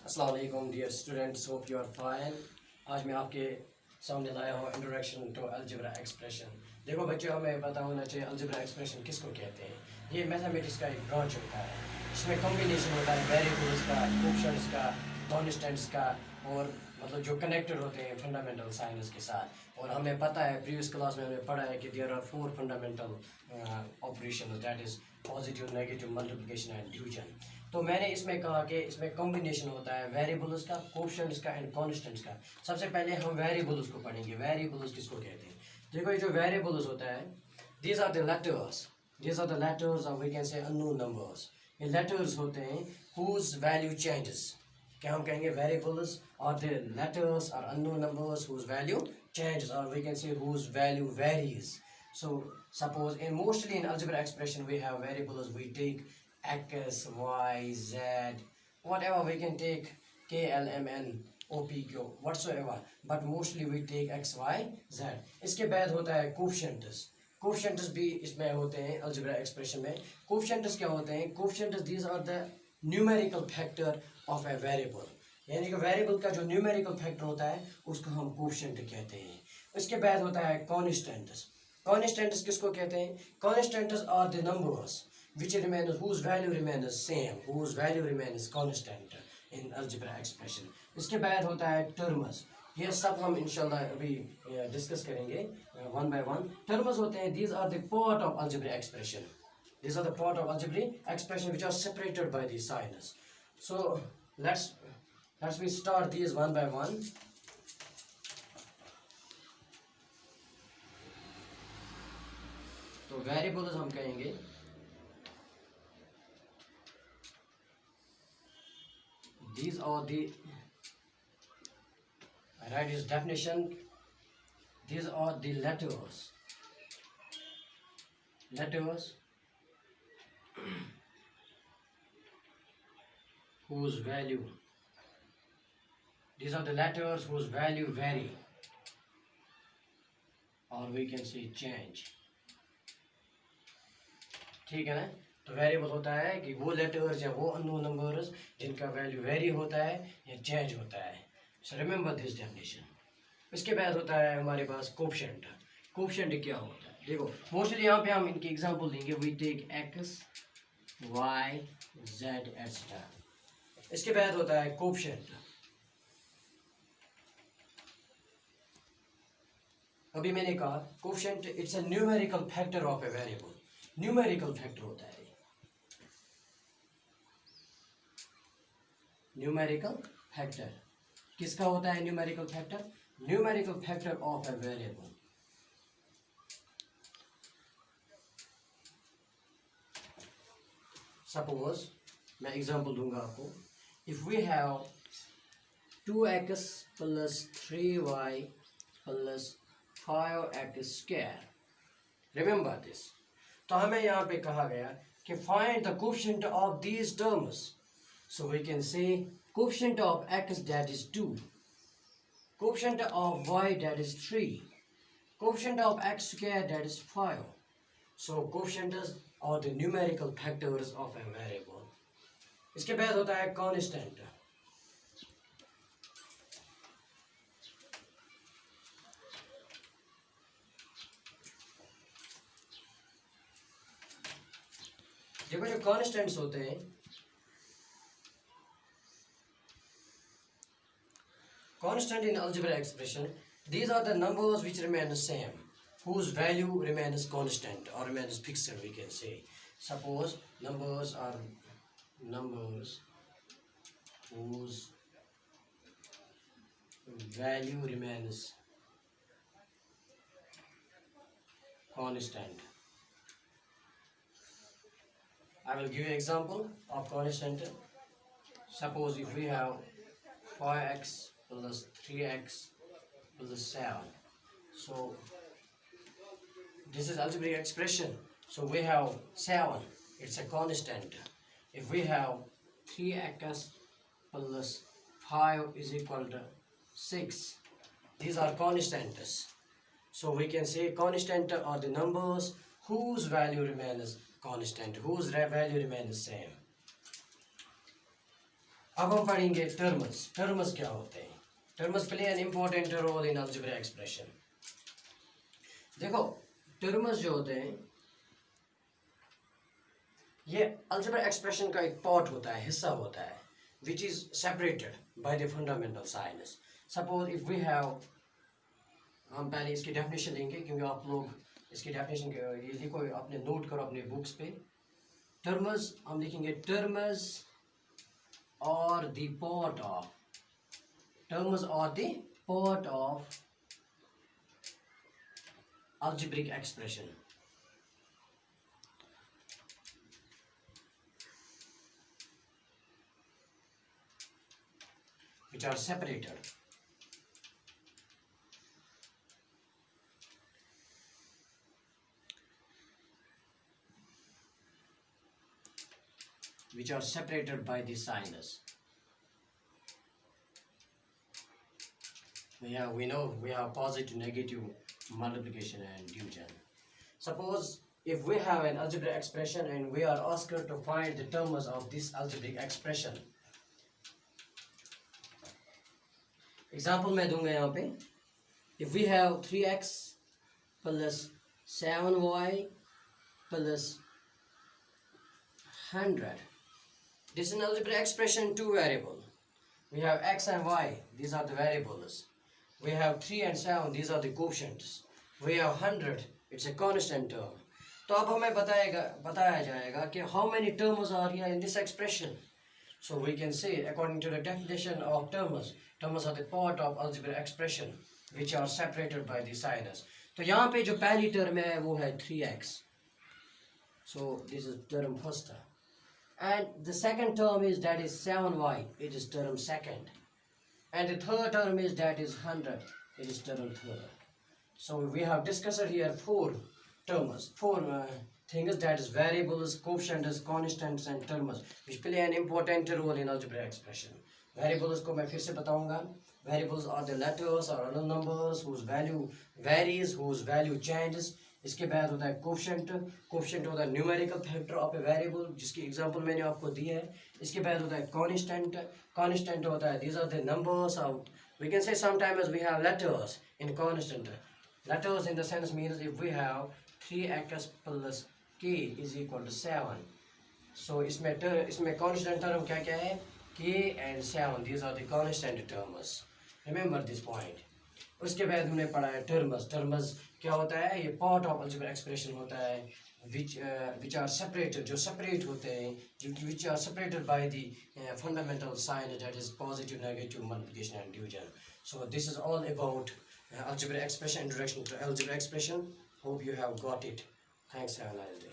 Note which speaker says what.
Speaker 1: अस्सलाम वालेकुम dear students, hope you are fine. आज मैं आपके सामने लाया हूँ इंट्रोडक्शन टू अलजेब्रा एक्सप्रेशन। देखो बच्चों, हमें पता होना चाहिए अलजेब्रा एक्सप्रेशन किसको कहते हैं। ये मैथमेटिक्स का एक ब्रांच होता है। इसमें कॉम्बिनेशन होता है वेरिएबल्स का, कोएफिशिएंट्स का, कॉन्स्टेंट्स का, और मतलब जो कनेक्टेड होते हैं फंडामेंटल साइंस के साथ। और हमें पता है, प्रीवियस क्लास में हमने पढ़ा है कि there are 4 fundamental operation, that is positive, negative, multiplication and division. तो मैंने इसमें कहा कि इसमें कॉम्बिनेशन होता है वेरिएबल्स का, कोएफिशिएंट्स का एंड कांस्टेंट्स का। सबसे पहले हम वेरिएबल्स को पढ़ेंगे। वेरिएबल्स किसको कहते हैं? देखो, ये जो वेरिएबल्स होता है, these are the letters, these are the letters और we can say unknown numbers. ये लेटर्स होते हैं हुज वैल्यू चेंजेस। क्या हम कहेंगे? वेरिएबल्स आर द लेटर्स और unknown numbers whose value changes, or we can say whose value varies. So suppose in mostly in algebra expression we have variables. We take x, y, z, whatever we can take, k, l, m, n, o, p, q, whatsoever, but mostly we take x, y, z. इसके बाद होता है coefficients. Coefficients भी इसमें होते हैं algebra expression में। Coefficients क्या होते हैं? Coefficients these are the numerical factor of a variable. यानी कि वेरिएबल का जो न्यूमेरिकल फैक्टर होता है उसको हम कोफिशिएंट कहते हैं। इसके बाद होता है कॉन्स्टेंट्स। कॉन्स्टेंट्स किसको कहते हैं? Constants are the numbers which remains, whose value remains same, whose value remains constant in algebra expression. इसके बाद होता है टर्म्स। ये सब हम इंशाल्लाह अभी डिस्कस करेंगे वन बाय वन। टर्म्स होते हैं, these are the part of algebraic expression. These are the part of algebraic expression which are separated by the signs. So let's we start these one by one. तो variables हम कहेंगे these are the, I write this definition, these are the letters whose value, these are the letters whose value vary, or we can say change. ठीक है ना? तो variable होता है कि वो लेटर्स या वो अननोन नंबर्स जिनका वैल्यू वेरी होता है या चेंज होता है। So remember this definition. इसके बाद होता है हमारे पास कोफिशिएंट। कोफिशिएंट क्या होता है? देखो, मोस्टली यहाँ पे हम इनकी एग्जांपल देंगे। We take x, y, z etcetera. इसके बाद होता है कोफिशिएंट। अभी मैंने कहा coefficient it's a numerical factor of a variable. Numerical factor होता है। न्यूमेरिकल फैक्टर किसका होता है? Numerical factor, numerical factor of a variable. Suppose मैं एग्जांपल दूंगा आपको। If we have 2x plus 3y plus 5x square, remember this. तो हमें यहाँ पे कहा गया कि find the coefficient of these terms. So we can say coefficient of x, that is 2, coefficient of y, that is 3, coefficient of x square, that is 5. So coefficients are the numerical factors of a variable. इसके बाद होता है constant। देखो, जो constants होते हैं, constant in algebra expression, these are the numbers which remain the same, whose value remains constant or remains fixed, we can say. Suppose numbers are numbers whose value remains constant. I will give you example of constant. Suppose if we have 5x plus 3x plus 7. So this is algebraic expression. So we have 7, it's a constant. If we have 3x plus 5 is equal to 6, these are constants. So we can say constant are the numbers whose value remains constant, whose value remains same. अब हम पढ़ेंगे terms. Terms क्या होते हैं? Terms play an important role in algebra expression. देखो, terms जो होते हैं ये अलजेब्रा एक्सप्रेशन का एक पार्ट होता है, हिस्सा होता है, which is separated by the fundamental science. Suppose if we have, हम पहले इसकी डेफिनेशन लेंगे क्योंकि आप लोग इसकी डेफिनेशन ये लिखो, अपने नोट करो अपने बुक्स पे। टर्म्स हम लिखेंगे, टर्म्स और the part of, terms are the part of algebraic expression which are separated by the sinus. We know we have positive, negative, multiplication and division. Suppose if we have an algebraic expression and we are asked to find the terms of this algebraic expression. Example मैं दूंगा यहाँ पे. If we have 3x plus 7y plus 100, this is an algebraic expression, two variable. We have x and y, these are the variables. We have 3 and 7, these are the quotients. We have 100, it's a constant term. तो अब हमें बताया जाएगा कि how many terms are here in this expression. So we can say, according to the definition of terms are the part of algebraic expression which are separated by the sinus. तो यहाँ पे जो पहली term है वो है 3x. So this is term first. And the second term is that is 7y, it is term second. And the third term is that is 100, it is term third. So we have discussed here four terms, four things, that is variables, quotients, constants and terms, which play an important role in algebraic expression. Variables को मैं फिर से बताऊंगा. Variables are the letters or other numbers whose value varies, whose value changes. इसके बाद होता है coefficient. Coefficient होता है numerical factor of a variable, जिसकी एग्जांपल मैंने आपको दी है. इसके बाद होता है कांस्टेंट. कांस्टेंट होता है these are the numbers of, we can say sometimes we have letters in constant. Letters in the sense means if we have 3x plus k is equal to 7. So इसमें constant term क्या क्या है? k and 7, these are the constant terms. Remember this point. उसके बाद हमने पढ़ा है terms. Terms क्या होता है? ये पार्ट ऑफ अलजेब्रिक एक्सप्रेशन होता है which are separated, जो separate होते हैं, which are separated by the fundamental sign, that is positive, negative, multiplication and division. So this is all about algebraic expression, introduction to algebraic expression. Hope you have got it. Thanks, have a nice day.